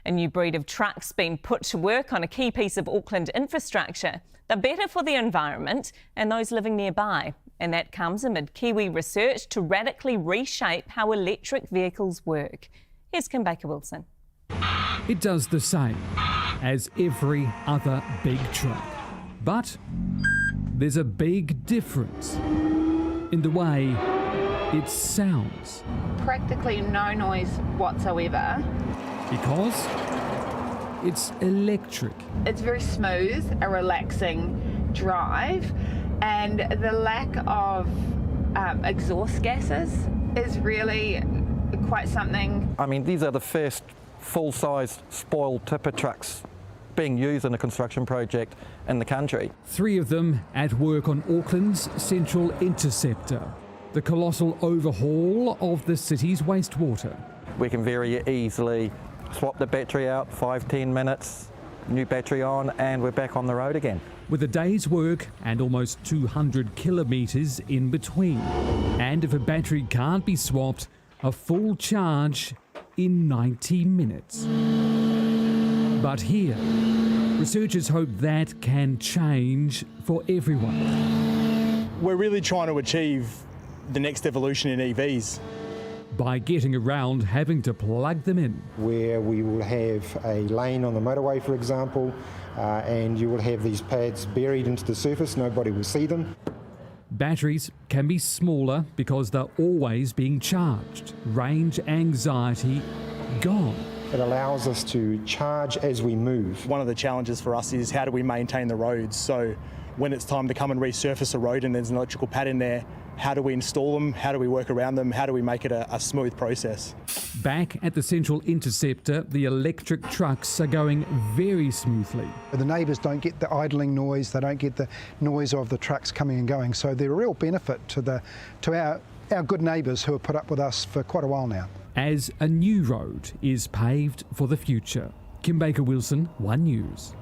A new breed of trucks been put to work on a key piece of Auckland infrastructure. They're better for the environment and those living nearby. And that comes amid Kiwi research to radically reshape how electric vehicles work. Here's Kim Baker-Wilson. It does the same as every other big truck. But there's a big difference in the way it sounds. Practically no noise whatsoever. Because it's electric. It's very smooth, a relaxing drive, and the lack of exhaust gases is really quite something. I mean, these are the first full-sized spoiled tipper trucks being used in a construction project in the country. 3 of them at work on Auckland's Central Interceptor, the colossal overhaul of the city's wastewater. We can very easily swap the battery out, 5-10 minutes, new battery on, and we're back on the road again. With a day's work and almost 200 kilometres in between. And if a battery can't be swapped, a full charge in 90 minutes. But here, researchers hope that can change for everyone. We're really trying to achieve the next evolution in EVs. By getting around having to plug them in. Where we will have a lane on the motorway, for example, and you will have these pads buried into the surface, nobody will see them. Batteries can be smaller because they're always being charged. Range anxiety gone. It allows us to charge as we move. One of the challenges for us is how do we maintain the roads? So when it's time to come and resurface a road and there's an electrical pad in there, how do we install them? How do we work around them? How do we make it a smooth process? Back at the Central Interceptor, the electric trucks are going very smoothly. The neighbours don't get the idling noise, they don't get the noise of the trucks coming and going, so they're a real benefit to our good neighbours who have put up with us for quite a while now. As a new road is paved for the future. Kim Baker-Wilson, 1 News.